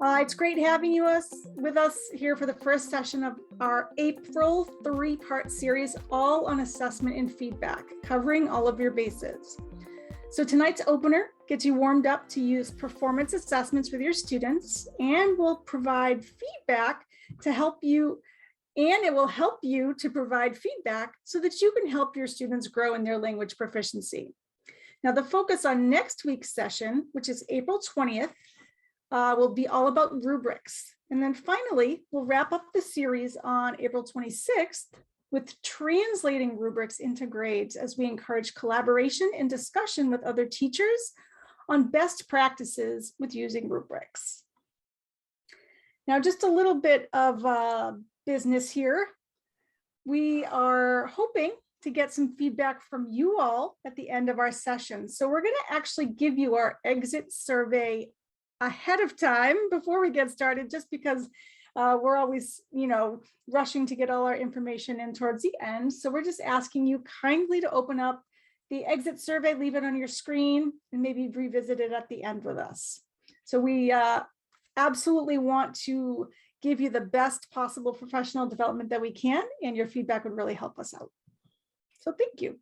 It's great having you with us here for the first session of our April 3-part series, all on assessment and feedback, covering all of your bases. So tonight's opener gets you warmed up to use performance assessments with your students, and will provide feedback to help you, and it will help you to provide feedback so that you can help your students grow in their language proficiency. Now, the focus on next week's session, which is April 20th, will be all about rubrics. And then finally, we'll wrap up the series on April 26th with translating rubrics into grades, as we encourage collaboration and discussion with other teachers on best practices with using rubrics. Now, just a little bit of business here. We are hoping to get some feedback from you all at the end of our session. So we're going to actually give you our exit survey ahead of time before we get started, just because we're always, rushing to get all our information in towards the end. So we're just asking you kindly to open up the exit survey, leave it on your screen, and maybe revisit it at the end with us. So we absolutely want to give you the best possible professional development that we can, and your feedback would really help us out. So thank you.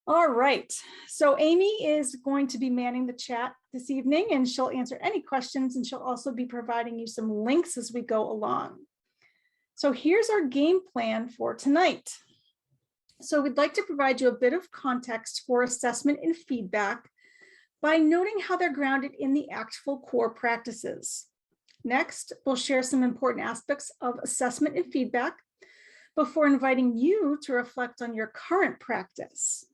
All right, so Amy is going to be manning the chat this evening, and she'll answer any questions, and she'll also be providing you some links as we go along. So here's our game plan for tonight. So we'd like to provide you a bit of context for assessment and feedback by noting how they're grounded in the ACTFL core practices. Next, we'll share some important aspects of assessment and feedback before inviting you to reflect on your current practice.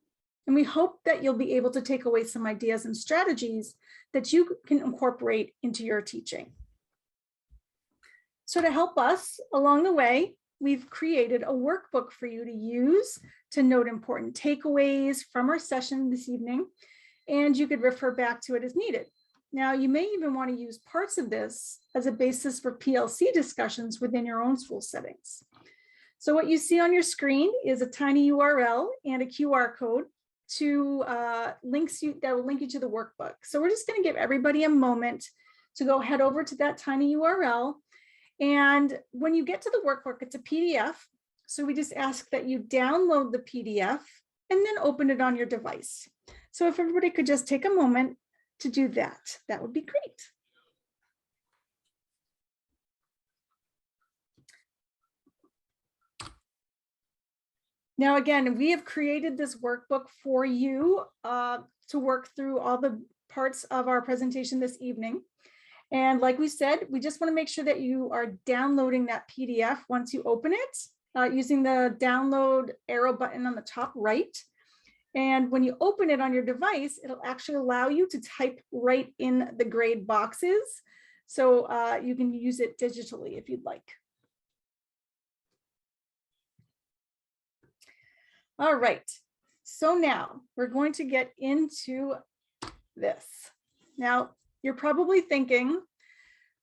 And we hope that you'll be able to take away some ideas and strategies that you can incorporate into your teaching. So to help us along the way, we've created a workbook for you to use to note important takeaways from our session this evening, and you could refer back to it as needed. Now, you may even want to use parts of this as a basis for PLC discussions within your own school settings. So what you see on your screen is a tiny URL and a QR code to that will link you to the workbook. So we're just going to give everybody a moment to go head over to that tiny URL. And when you get to the workbook, it's a PDF. So we just ask that you download the PDF and then open it on your device. So if everybody could just take a moment to do that, that would be great. Now, again, we have created this workbook for you to work through all the parts of our presentation this evening. And like we said, we just want to make sure that you are downloading that PDF once you open it using the download arrow button on the top right. And when you open it on your device, it'll actually allow you to type right in the grade boxes. So you can use it digitally if you'd like. All right, so now we're going to get into this. Now, you're probably thinking,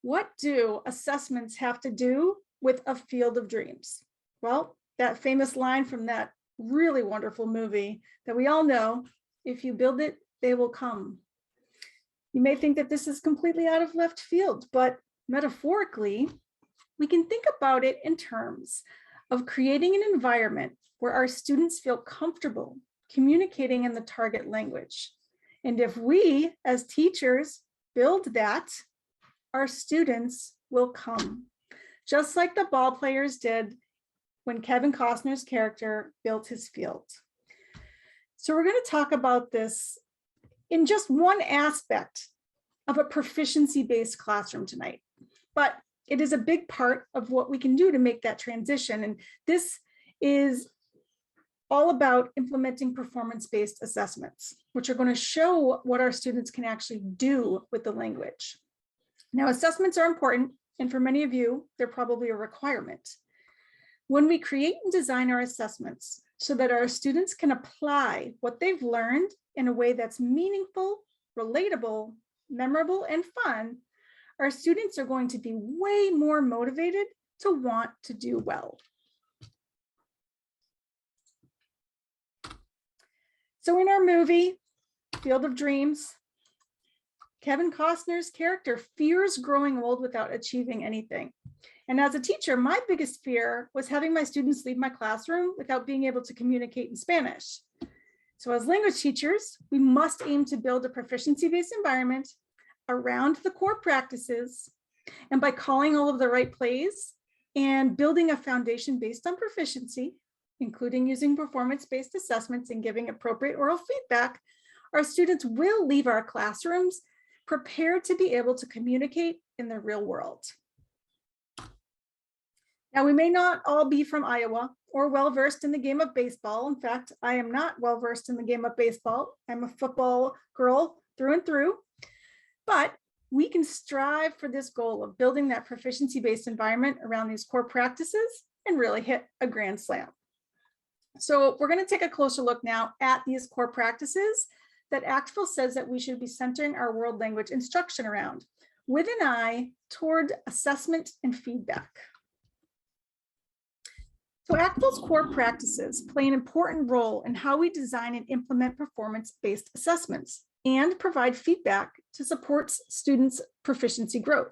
what do assessments have to do with a field of dreams? Well, that famous line from that really wonderful movie that we all know, if you build it, they will come. You may think that this is completely out of left field, but metaphorically, we can think about it in terms of creating an environment where our students feel comfortable communicating in the target language. And if we, as teachers, build that, our students will come, just like the ball players did when Kevin Costner's character built his field. So we're going to talk about this in just one aspect of a proficiency-based classroom tonight, but it is a big part of what we can do to make that transition. And this is all about implementing performance-based assessments, which are going to show what our students can actually do with the language. Now, assessments are important, and for many of you, they're probably a requirement. When we create and design our assessments so that our students can apply what they've learned in a way that's meaningful, relatable, memorable, and fun, our students are going to be way more motivated to want to do well. So in our movie, Field of Dreams, Kevin Costner's character fears growing old without achieving anything. And as a teacher, my biggest fear was having my students leave my classroom without being able to communicate in Spanish. So as language teachers, we must aim to build a proficiency-based environment around the core practices, and by calling all of the right plays and building a foundation based on proficiency, including using performance-based assessments and giving appropriate oral feedback, our students will leave our classrooms prepared to be able to communicate in the real world. Now, we may not all be from Iowa or well-versed in the game of baseball. In fact, I am not well-versed in the game of baseball. I'm a football girl through and through, but we can strive for this goal of building that proficiency-based environment around these core practices and really hit a grand slam. So we're going to take a closer look now at these core practices that ACTFL says that we should be centering our world language instruction around, with an eye toward assessment and feedback. So ACTFL's core practices play an important role in how we design and implement performance-based assessments and provide feedback to support students' proficiency growth.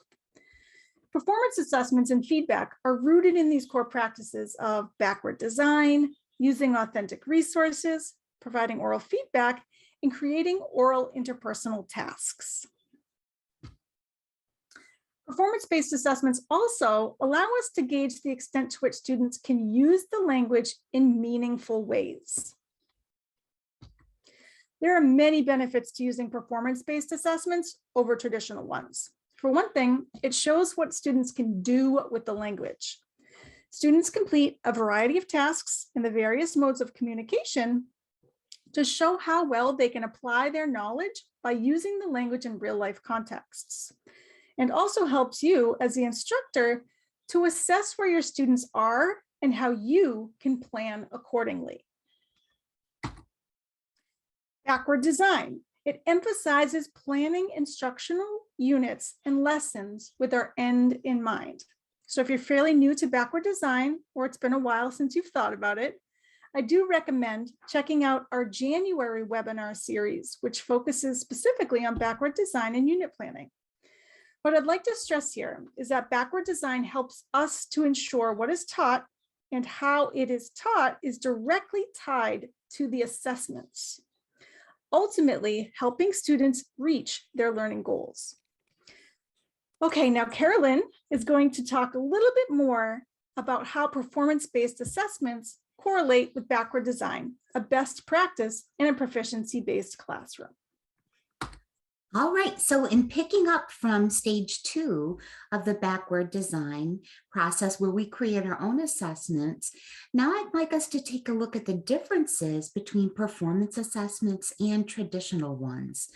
Performance assessments and feedback are rooted in these core practices of backward design, using authentic resources, providing oral feedback, and creating oral interpersonal tasks. Performance-based assessments also allow us to gauge the extent to which students can use the language in meaningful ways. There are many benefits to using performance-based assessments over traditional ones. For one thing, it shows what students can do with the language. Students complete a variety of tasks in the various modes of communication to show how well they can apply their knowledge by using the language in real-life contexts, and also helps you as the instructor to assess where your students are and how you can plan accordingly. Backward design. It emphasizes planning instructional units and lessons with our end in mind. So if you're fairly new to backward design, or it's been a while since you've thought about it, I do recommend checking out our January webinar series, which focuses specifically on backward design and unit planning. What I'd like to stress here is that backward design helps us to ensure what is taught and how it is taught is directly tied to the assessments, ultimately helping students reach their learning goals. Okay, now Carolyn is going to talk a little bit more about how performance-based assessments correlate with backward design, a best practice in a proficiency-based classroom. All right, so in picking up from stage 2 of the backward design process where we create our own assessments, now I'd like us to take a look at the differences between performance assessments and traditional ones.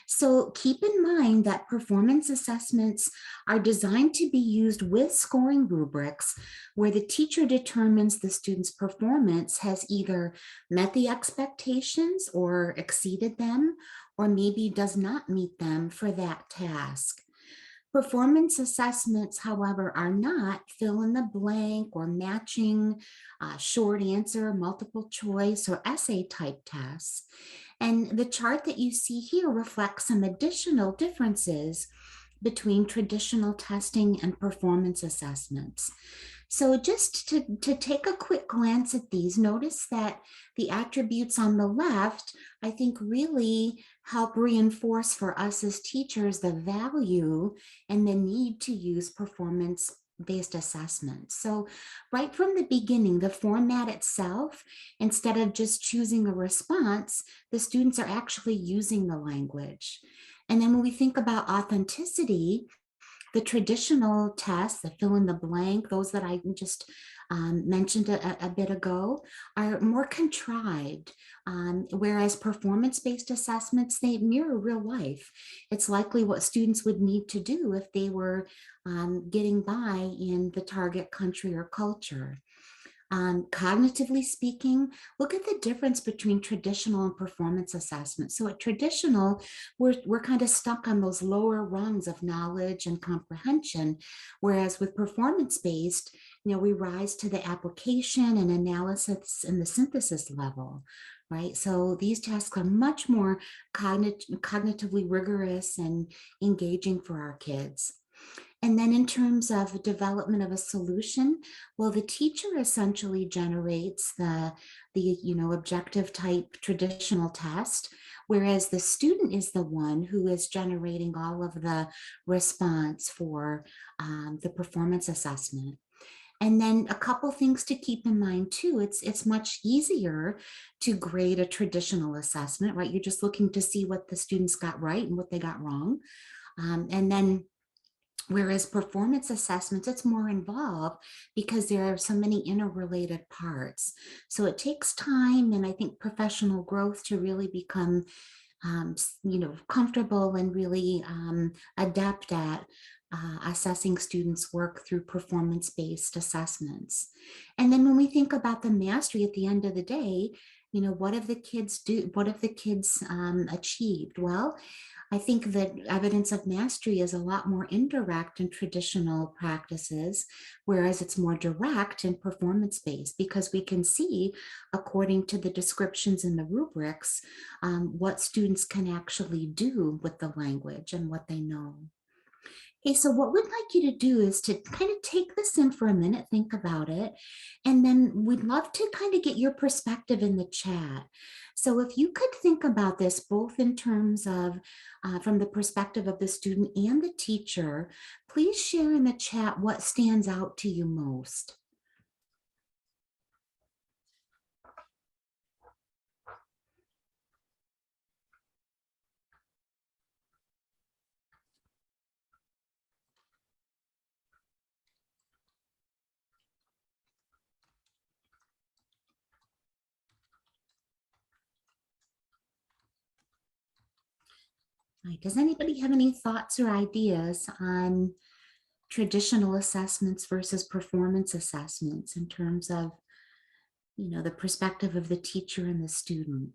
So keep in mind that performance assessments are designed to be used with scoring rubrics where the teacher determines the student's performance has either met the expectations or exceeded them, or maybe does not meet them for that task. Performance assessments, however, are not fill in the blank or matching short answer, multiple choice, or essay type tests. And the chart that you see here reflects some additional differences between traditional testing and performance assessments. So just to take a quick glance at these, notice that the attributes on the left, I think, really help reinforce for us as teachers the value and the need to use performance-based assessments. So right from the beginning, the format itself, instead of just choosing a response, the students are actually using the language. And then when we think about authenticity, the traditional tests, the fill in the blank, those that I just mentioned a bit ago, are more contrived, whereas performance-based assessments, they mirror real life. It's likely what students would need to do if they were getting by in the target country or culture. Cognitively speaking, look at the difference between traditional and performance assessment. So at traditional, we're kind of stuck on those lower rungs of knowledge and comprehension, whereas with performance-based, we rise to the application and analysis and the synthesis level. right? So these tasks are much more cognitively rigorous and engaging for our kids. And then in terms of development of a solution, well, the teacher essentially generates the objective type traditional test, whereas the student is the one who is generating all of the response for the performance assessment. And then a couple things to keep in mind too, it's much easier to grade a traditional assessment, right? You're just looking to see what the students got right and what they got wrong. And then whereas performance assessments, it's more involved because there are so many interrelated parts. So it takes time and I think professional growth to really become comfortable and really adept at assessing students' work through performance-based assessments. And then when we think about the mastery at the end of the day, what have the kids do? What have the kids achieved? Well, I think that evidence of mastery is a lot more indirect in traditional practices, whereas it's more direct in performance-based because we can see, according to the descriptions in the rubrics, what students can actually do with the language and what they know. Okay, so what we'd like you to do is to kind of take this in for a minute, think about it, and then we'd love to kind of get your perspective in the chat. So if you could think about this both in terms of from the perspective of the student and the teacher, please share in the chat what stands out to you most. Right. Does anybody have any thoughts or ideas on traditional assessments versus performance assessments in terms of, the perspective of the teacher and the student?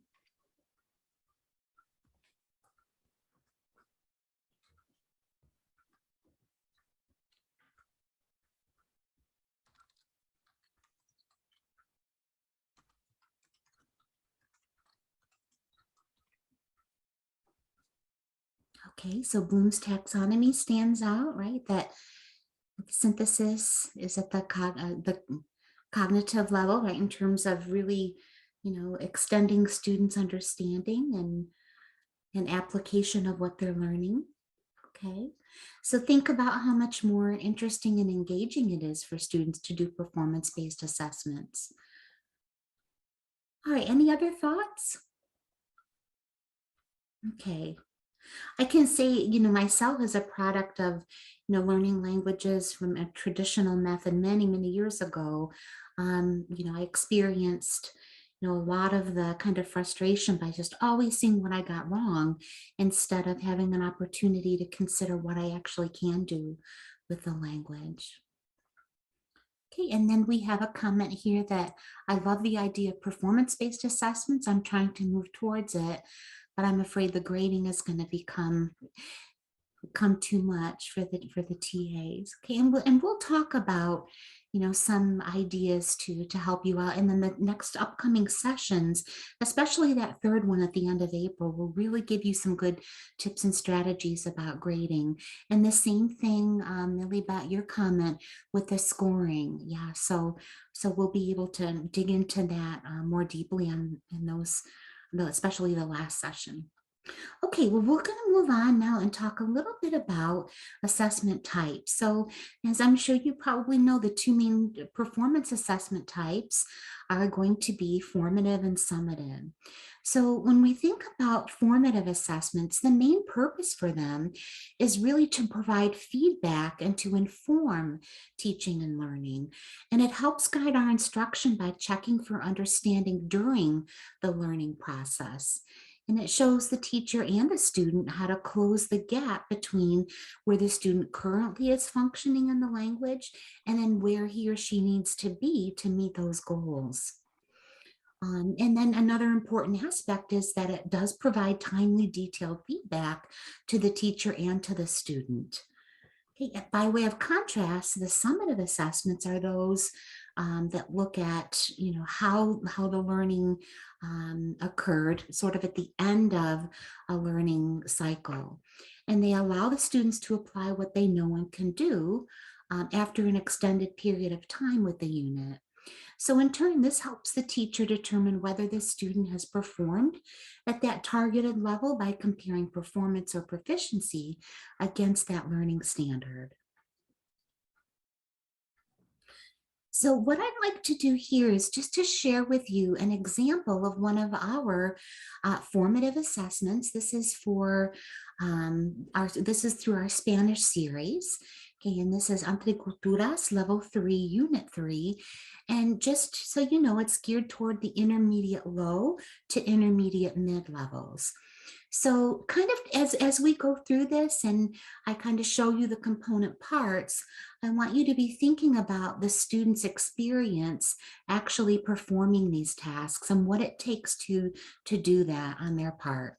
Okay, so Bloom's taxonomy stands out, right? That synthesis is at the cognitive level, right? In terms of really, extending students' understanding and application of what they're learning. Okay, so think about how much more interesting and engaging it is for students to do performance-based assessments. All right, any other thoughts? Okay, I can say, myself as a product of, learning languages from a traditional method many, many years ago, I experienced, a lot of the kind of frustration by just always seeing what I got wrong instead of having an opportunity to consider what I actually can do with the language. Okay, and then we have a comment here that I love the idea of performance-based assessments. I'm trying to move towards it, but I'm afraid the grading is going to become too much for the TAs. Okay, and we'll talk about some ideas to help you out, and then the next upcoming sessions, especially that third one at the end of April, will really give you some good tips and strategies about grading. And the same thing, Millie, about your comment with the scoring. Yeah, so we'll be able to dig into that more deeply in those, especially the last session. Okay, well, we're going to move on now and talk a little bit about assessment types. So, as I'm sure you probably know, the two main performance assessment types are going to be formative and summative. So, when we think about formative assessments, the main purpose for them is really to provide feedback and to inform teaching and learning. And it helps guide our instruction by checking for understanding during the learning process. And it shows the teacher and the student how to close the gap between where the student currently is functioning in the language and then where he or she needs to be to meet those goals. And then another important aspect is that it does provide timely, detailed feedback to the teacher and to the student. Okay, by way of contrast, the summative assessments are those that look at, how the learning occurred sort of at the end of a learning cycle. And they allow the students to apply what they know and can do after an extended period of time with the unit. So in turn, this helps the teacher determine whether the student has performed at that targeted level by comparing performance or proficiency against that learning standard. So what I'd like to do here is just to share with you an example of one of our formative assessments. This is for this is through our Spanish series. Okay, and this is Entre Culturas, level 3, unit 3. And just so you know, it's geared toward the intermediate low to intermediate mid levels. So kind of as we go through this and I kind of show you the component parts, I want you to be thinking about the student's experience actually performing these tasks and what it takes to do that on their part.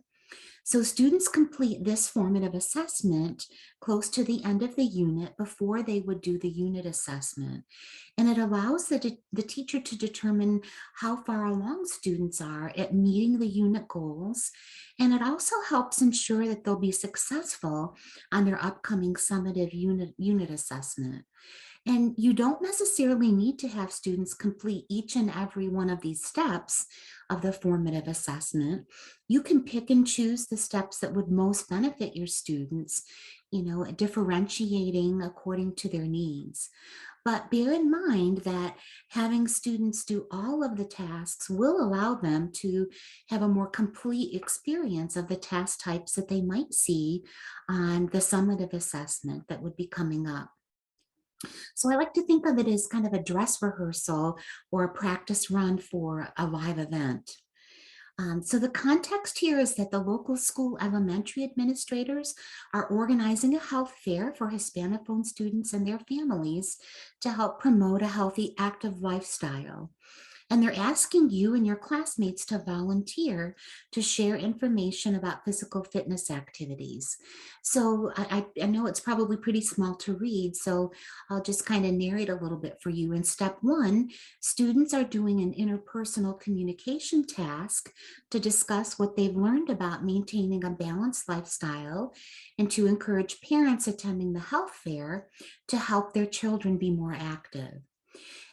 So students complete this formative assessment close to the end of the unit before they would do the unit assessment. And it allows the teacher to determine how far along students are at meeting the unit goals. And it also helps ensure that they'll be successful on their upcoming summative unit assessment. And you don't necessarily need to have students complete each and every one of these steps of the formative assessment. You can pick and choose the steps that would most benefit your students, differentiating according to their needs. But bear in mind that having students do all of the tasks will allow them to have a more complete experience of the task types that they might see on the summative assessment that would be coming up. So I like to think of it as kind of a dress rehearsal or a practice run for a live event. So the context here is that the local school elementary administrators are organizing a health fair for Hispanophone students and their families to help promote a healthy, active lifestyle. And they're asking you and your classmates to volunteer to share information about physical fitness activities. So I know it's probably pretty small to read, so I'll just kind of narrate a little bit for you. In step 1, students are doing an interpersonal communication task to discuss what they've learned about maintaining a balanced lifestyle and to encourage parents attending the health fair to help their children be more active.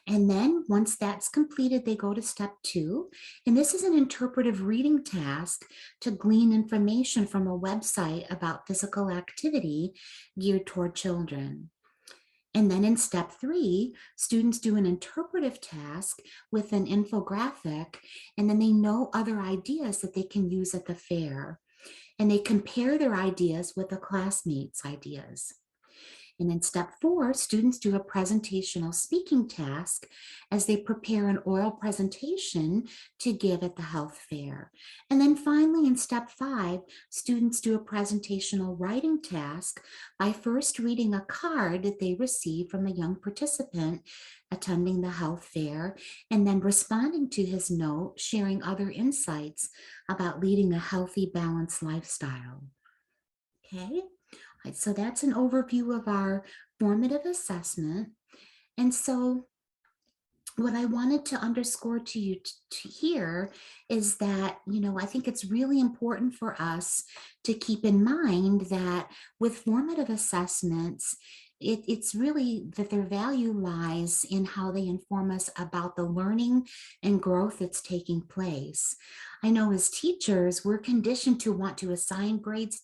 And then once that's completed, they go to step 2. And this is an interpretive reading task to glean information from a website about physical activity geared toward children. And then in step 3, students do an interpretive task with an infographic, and then they know other ideas that they can use at the fair. And they compare their ideas with a classmate's ideas. And in step 4, students do a presentational speaking task as they prepare an oral presentation to give at the health fair. And then finally, in step 5, students do a presentational writing task by first reading a card that they receive from a young participant attending the health fair, and then responding to his note, sharing other insights about leading a healthy, balanced lifestyle. Okay. So that's an overview of our formative assessment. And so what I wanted to underscore to you here is that, I think it's really important for us to keep in mind that with formative assessments, it's really that their value lies in how they inform us about the learning and growth that's taking place. I know as teachers, we're conditioned to want to assign grades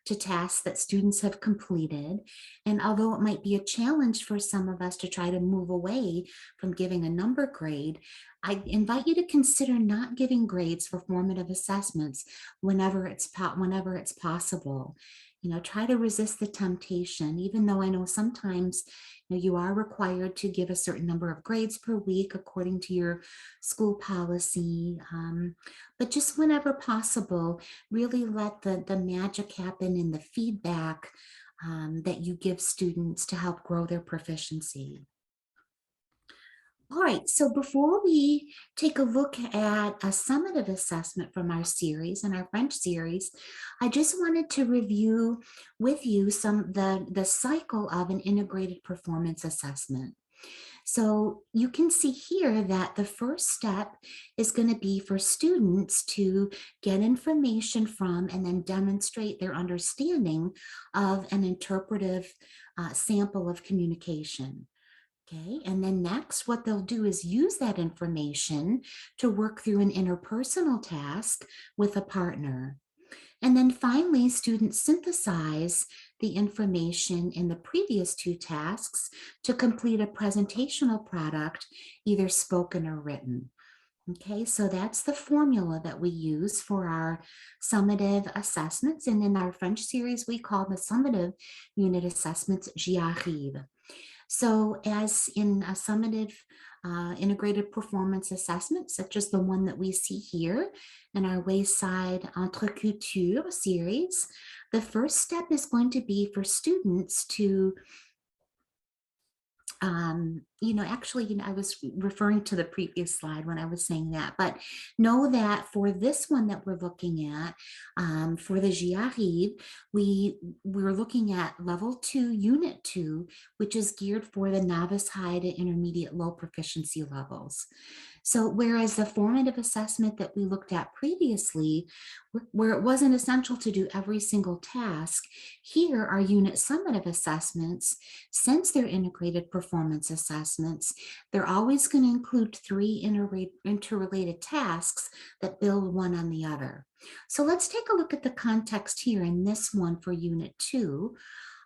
to tasks that students have completed. And although it might be a challenge for some of us to try to move away from giving a number grade, I invite you to consider not giving grades for formative assessments whenever it's possible. Try to resist the temptation, even though I know sometimes you are required to give a certain number of grades per week according to your school policy. But just whenever possible, really let the magic happen in the feedback that you give students to help grow their proficiency. All right, so before we take a look at a summative assessment from our series and our French series, I just wanted to review with you the cycle of an integrated performance assessment. So you can see here that the first step is going to be for students to get information from and then demonstrate their understanding of an interpretive sample of communication. Okay, and then next, what they'll do is use that information to work through an interpersonal task with a partner. And then finally, students synthesize the information in the previous two tasks to complete a presentational product, either spoken or written. Okay, so that's the formula that we use for our summative assessments. And in our French series, we call the summative unit assessments J'y arrive. So as in a summative integrated performance assessment, such as the one that we see here in our Wayside Intercultural series, the first step is going to be for students to I was referring to the previous slide when I was saying that, but know that for this one that we're looking at, for the J'y arrive, we're looking at level 2, unit 2, which is geared for the novice high to intermediate low proficiency levels. So whereas the formative assessment that we looked at previously, where it wasn't essential to do every single task, here are unit summative assessments. Since they're integrated performance assessments, they're always going to include 3 interrelated tasks that build one on the other. So let's take a look at the context here in this one for unit 2.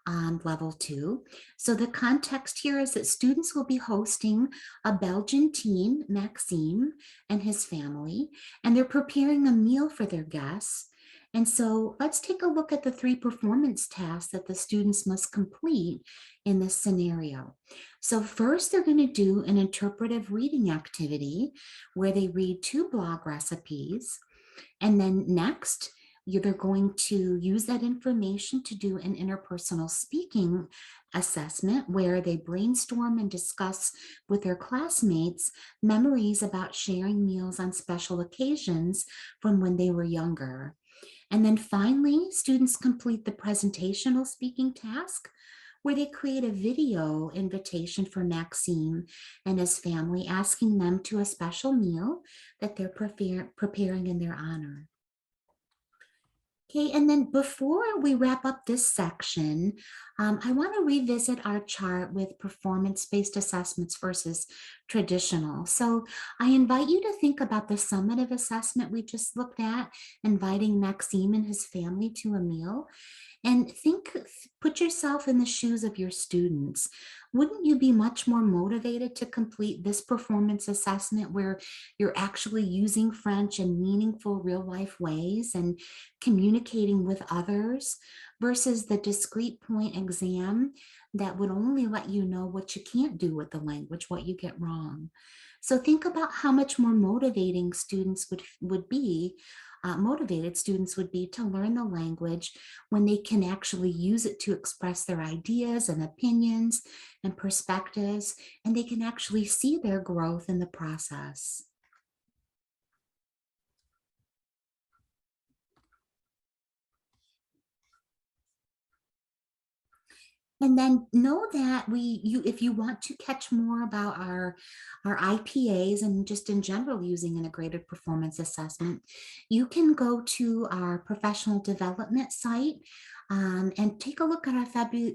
On level 2. So the context here is that students will be hosting a Belgian teen, Maxime, and his family, and they're preparing a meal for their guests. And so let's take a look at the 3 performance tasks that the students must complete in this scenario. So first, they're going to do an interpretive reading activity where they read 2 blog recipes. And then next, they're going to use that information to do an interpersonal speaking assessment where they brainstorm and discuss with their classmates memories about sharing meals on special occasions from when they were younger. And then finally, students complete the presentational speaking task where they create a video invitation for Maxime and his family, asking them to a special meal that they're preparing in their honor. Okay, and then before we wrap up this section, I want to revisit our chart with performance-based assessments versus traditional. So I invite you to think about the summative assessment we just looked at, inviting Maxime and his family to a meal. And put yourself in the shoes of your students. Wouldn't you be much more motivated to complete this performance assessment where you're actually using French in meaningful real life ways and communicating with others versus the discrete point exam that would only let you know what you can't do with the language, what you get wrong? So think about how much more motivating students would be motivated students would be to learn the language when they can actually use it to express their ideas and opinions and perspectives, and they can actually see their growth in the process. And then know that if you want to catch more about our IPAs and just in general using integrated performance assessment, you can go to our professional development site and take a look at our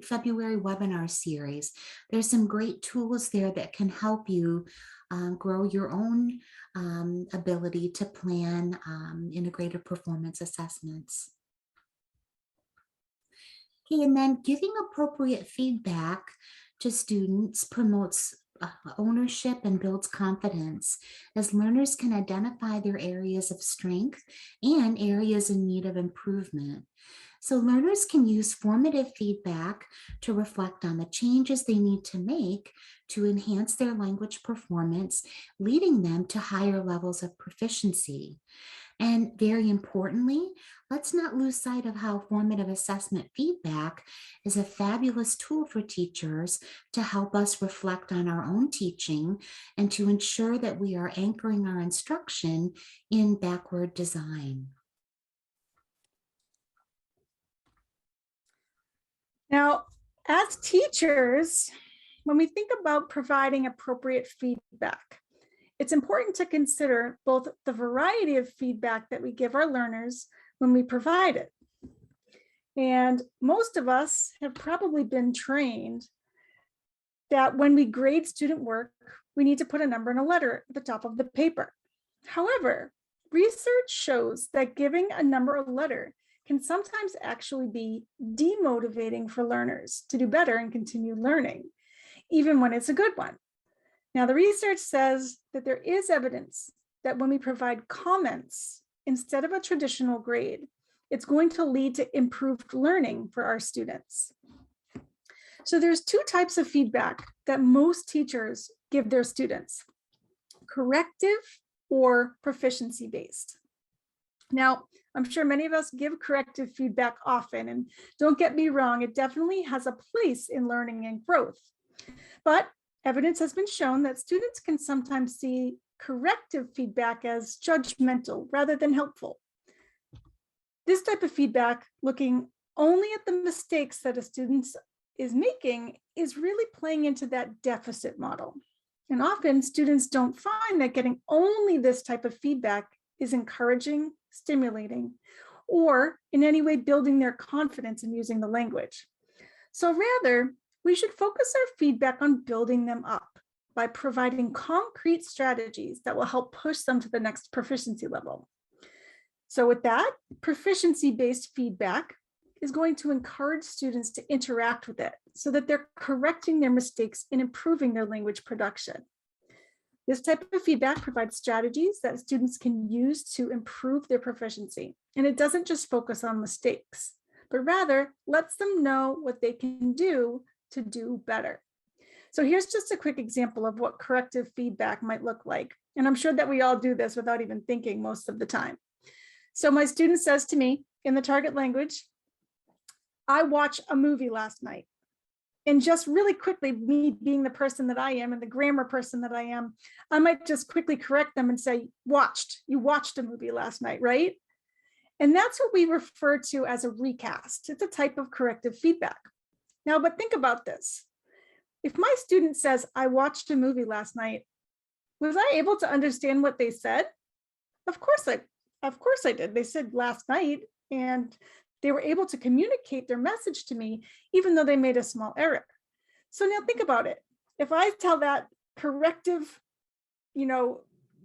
February webinar series. There's some great tools there that can help you grow your own ability to plan integrated performance assessments. Okay, and then giving appropriate feedback to students promotes ownership and builds confidence as learners can identify their areas of strength and areas in need of improvement. So learners can use formative feedback to reflect on the changes they need to make to enhance their language performance, leading them to higher levels of proficiency. And very importantly, let's not lose sight of how formative assessment feedback is a fabulous tool for teachers to help us reflect on our own teaching and to ensure that we are anchoring our instruction in backward design. Now, as teachers, when we think about providing appropriate feedback, it's important to consider both the variety of feedback that we give our learners when we provide it. And most of us have probably been trained that when we grade student work, we need to put a number and a letter at the top of the paper. However, research shows that giving a number or letter can sometimes actually be demotivating for learners to do better and continue learning, even when it's a good one. Now, the research says that there is evidence that when we provide comments instead of a traditional grade, it's going to lead to improved learning for our students. So there's two types of feedback that most teachers give their students: corrective or proficiency-based. Now, I'm sure many of us give corrective feedback often, and don't get me wrong, it definitely has a place in learning and growth. But evidence has been shown that students can sometimes see corrective feedback as judgmental rather than helpful. This type of feedback, looking only at the mistakes that a student is making, is really playing into that deficit model. And often students don't find that getting only this type of feedback is encouraging, stimulating, or in any way building their confidence in using the language. So rather, we should focus our feedback on building them up by providing concrete strategies that will help push them to the next proficiency level. So with that, proficiency-based feedback is going to encourage students to interact with it so that they're correcting their mistakes and improving their language production. This type of feedback provides strategies that students can use to improve their proficiency. And it doesn't just focus on mistakes, but rather lets them know what they can do to do better. So here's just a quick example of what corrective feedback might look like. And I'm sure that we all do this without even thinking most of the time. So my student says to me in the target language, "I watched a movie last night." And just really quickly, me being the person that I am and the grammar person that I am, I might just quickly correct them and say, you watched a movie last night, right? And that's what we refer to as a recast. It's a type of corrective feedback. Now, but think about this. If my student says, "I watched a movie last night," was I able to understand what they said? Of course I did. They said last night, and they were able to communicate their message to me, even though they made a small error. So now think about it. If I tell that corrective,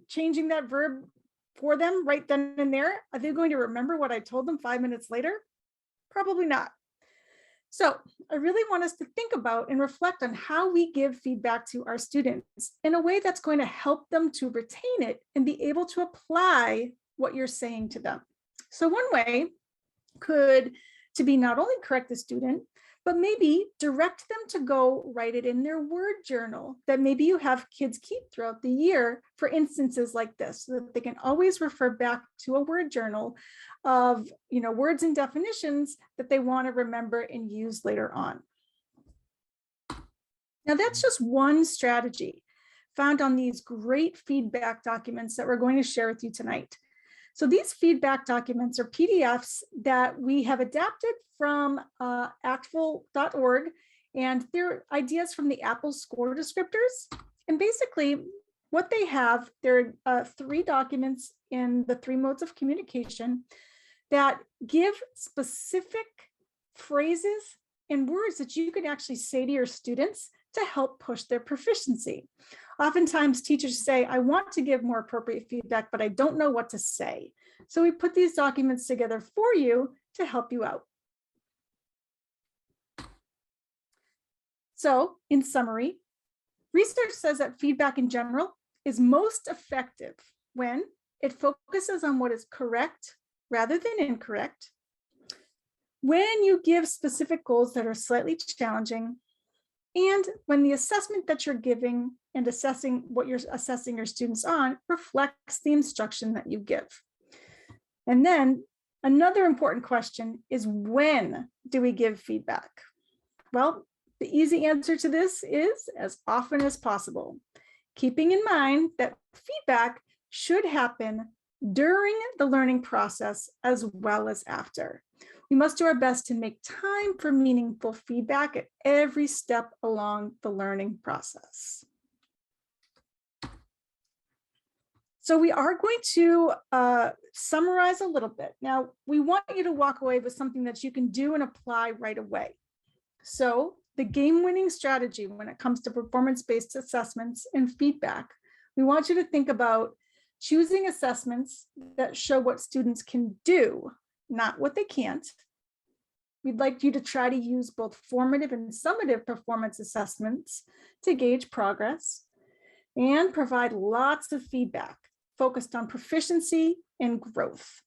changing that verb for them right then and there, are they going to remember what I told them 5 minutes later? Probably not. So I really want us to think about and reflect on how we give feedback to our students in a way that's going to help them to retain it and be able to apply what you're saying to them. So one way could to be not only correct the student, but maybe direct them to go write it in their word journal that maybe you have kids keep throughout the year for instances like this, so that they can always refer back to a word journal of words and definitions that they want to remember and use later on. Now that's just one strategy found on these great feedback documents that we're going to share with you tonight. So these feedback documents are PDFs that we have adapted from ACTFL.org, and they're ideas from the Apple score descriptors. And basically what they have, there are 3 documents in the 3 modes of communication that give specific phrases and words that you can actually say to your students to help push their proficiency. Oftentimes teachers say, "I want to give more appropriate feedback, but I don't know what to say." So we put these documents together for you to help you out. So in summary, research says that feedback in general is most effective when it focuses on what is correct rather than incorrect, when you give specific goals that are slightly challenging, and when the assessment that you're giving and assessing what you're assessing your students on reflects the instruction that you give. And then another important question is, when do we give feedback? Well, the easy answer to this is as often as possible, keeping in mind that feedback should happen during the learning process as well as after. We must do our best to make time for meaningful feedback at every step along the learning process. So we are going to summarize a little bit. Now, we want you to walk away with something that you can do and apply right away. So the game-winning strategy when it comes to performance-based assessments and feedback, we want you to think about choosing assessments that show what students can do, not what they can't. We'd like you to try to use both formative and summative performance assessments to gauge progress, and provide lots of feedback focused on proficiency and growth.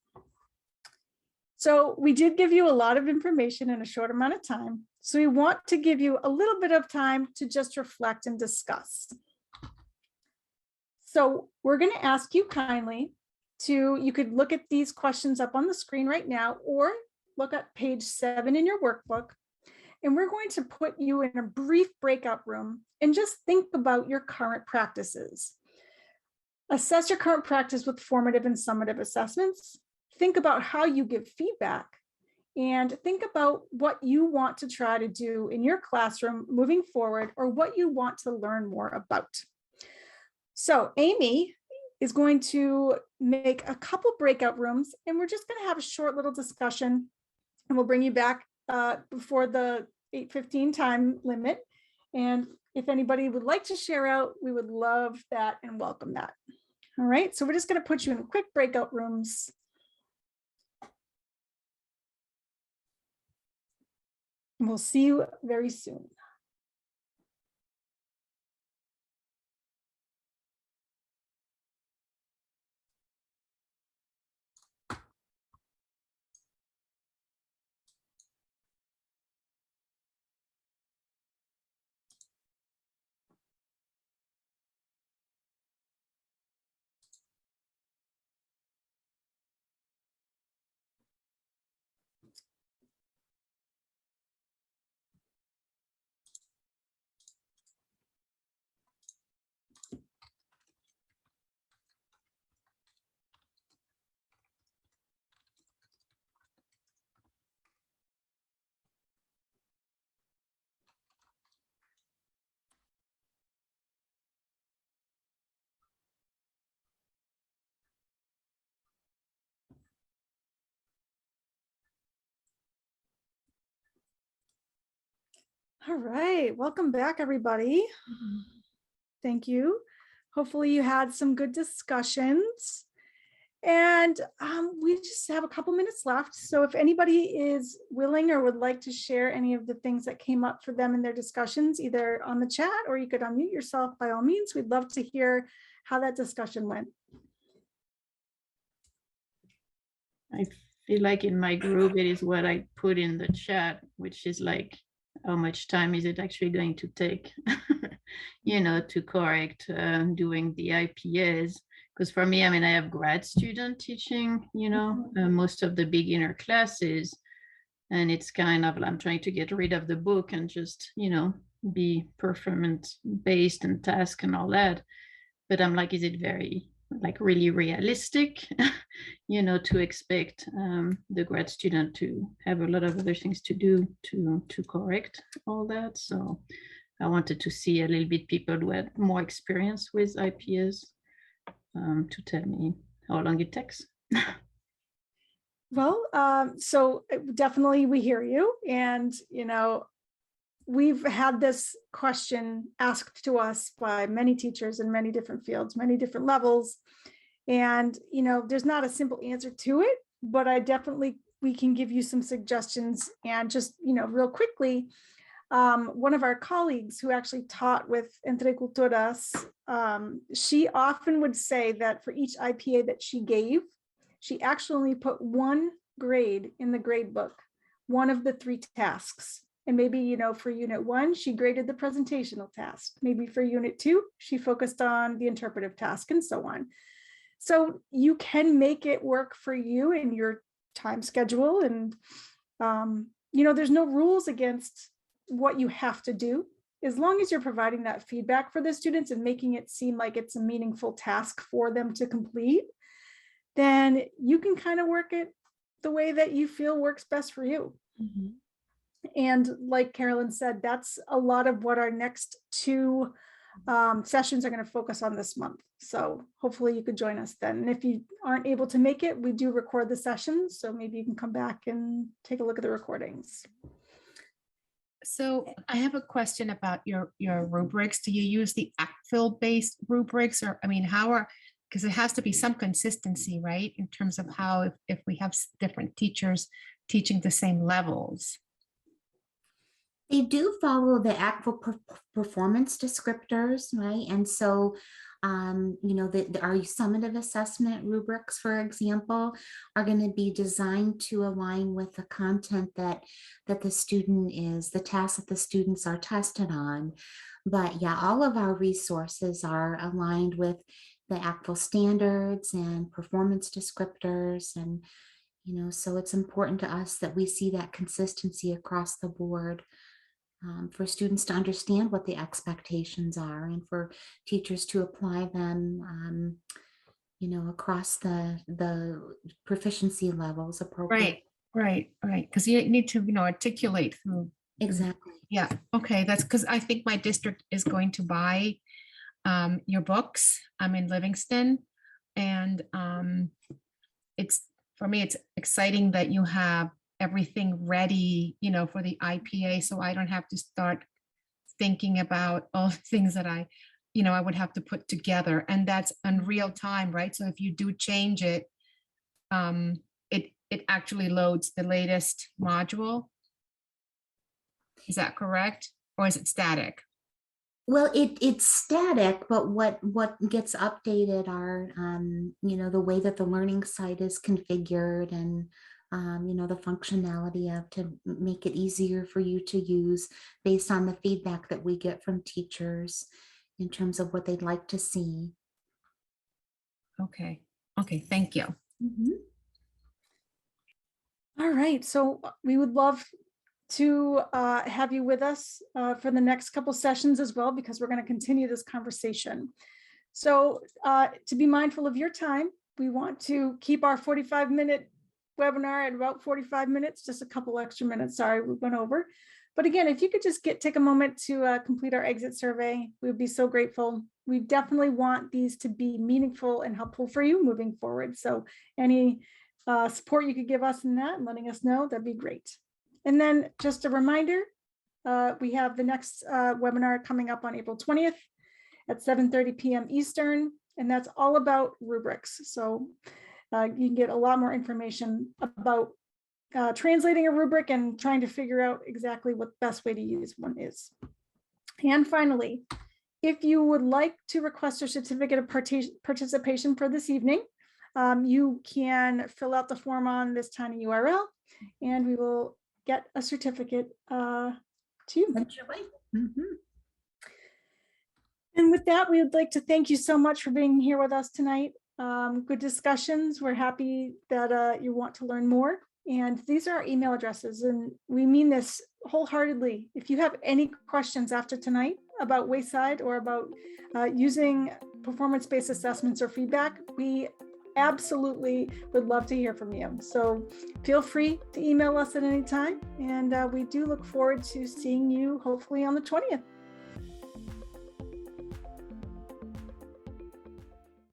So we did give you a lot of information in a short amount of time. So we want to give you a little bit of time to just reflect and discuss. So we're going to ask you kindly to, you could look at these questions up on the screen right now, or look at page 7 in your workbook. And we're going to put you in a brief breakout room and just think about your current practices. Assess your current practice with formative and summative assessments. Think about how you give feedback, and think about what you want to try to do in your classroom moving forward, or what you want to learn more about. So Amy is going to make a couple breakout rooms, and we're just going to have a short little discussion, and we'll bring you back before the 8:15 time limit. And if anybody would like to share out, we would love that and welcome that. All right, so we're just going to put you in quick breakout rooms. And we'll see you very soon. All right, welcome back, everybody. Thank you. Hopefully you had some good discussions. And we just have a couple minutes left. So if anybody is willing or would like to share any of the things that came up for them in their discussions, either on the chat or you could unmute yourself, by all means, we'd love to hear how that discussion went. I feel like in my group, it is what I put in the chat, which is like, how much time is it actually going to take, you know, to correct doing the IPAs? Because for me, I mean, I have grad student teaching, you know, most of the beginner classes, and it's kind of, I'm trying to get rid of the book and just, you know, be performance based and task and all that. But I'm like, is it very, like, really realistic, you know, to expect the grad student to have a lot of other things to do to correct all that? So I wanted to see a little bit people who had more experience with IPS to tell me how long it takes. Well, so definitely we hear you. And, you know, we've had this question asked to us by many teachers in many different fields, many different levels. And, you know, there's not a simple answer to it, but we can give you some suggestions. And just, you know, real quickly, one of our colleagues who actually taught with interculturas, she often would say that for each IPA that she gave, she actually put one grade in the grade book, one of the 3 tasks. And maybe, you know, for unit 1, she graded the presentational task. Maybe for unit 2, she focused on the interpretive task, and so on. So you can make it work for you and your time schedule. And, there's no rules against what you have to do. As long as you're providing that feedback for the students and making it seem like it's a meaningful task for them to complete, then you can kind of work it the way that you feel works best for you. Mhm. And like Carolyn said, that's a lot of what our next two sessions are going to focus on this month. So hopefully you could join us then. And if you aren't able to make it, we do record the sessions. So maybe you can come back and take a look at the recordings. So I have a question about your rubrics. Do you use the ACTFL based rubrics, or because it has to be some consistency, right? In terms of how, if we have different teachers teaching the same levels. They do follow the actual performance descriptors, right? And so, our summative assessment rubrics, for example, are going to be designed to align with the content that the student is, the tasks that the students are tested on. But yeah, all of our resources are aligned with the ACTFL standards and performance descriptors. And, so it's important to us that we see that consistency across the board. For students to understand what the expectations are, and for teachers to apply them, across the proficiency levels appropriate. Right. Because you need to, articulate through. Exactly. Yeah. Okay. That's because I think my district is going to buy your books. I'm in Livingston, and for me, it's exciting that you have everything ready, for the IPA, so I don't have to start thinking about all the things that I would have to put together, and that's in real time, right? So if you do change it, it actually loads the latest module. Is that correct, or is it static? Well, it's static, but what gets updated are, the way that the learning site is configured, and the functionality to make it easier for you to use based on the feedback that we get from teachers in terms of what they'd like to see. Okay, thank you. Mm-hmm. All right, so we would love to have you with us for the next couple sessions as well, because we're going to continue this conversation. So to be mindful of your time, we want to keep our 45-minute webinar at about 45 minutes, just a couple extra minutes. Sorry, we went over. But again, if you could just take a moment to complete our exit survey, we would be so grateful. We definitely want these to be meaningful and helpful for you moving forward. So any support you could give us in that and letting us know, that'd be great. And then just a reminder, we have the next webinar coming up on April 20th at 7:30 p.m. Eastern, and that's all about rubrics. So you can get a lot more information about translating a rubric and trying to figure out exactly what the best way to use one is. And finally, if you would like to request a certificate of participation for this evening, you can fill out the form on this tiny URL, and we will get a certificate to you. Mm-hmm. And with that, we would like to thank you so much for being here with us tonight. Good discussions. We're happy that you want to learn more. And these are our email addresses, and we mean this wholeheartedly. If you have any questions after tonight about Wayside or about using performance-based assessments or feedback, we absolutely would love to hear from you. So feel free to email us at any time. And we do look forward to seeing you hopefully on the 20th.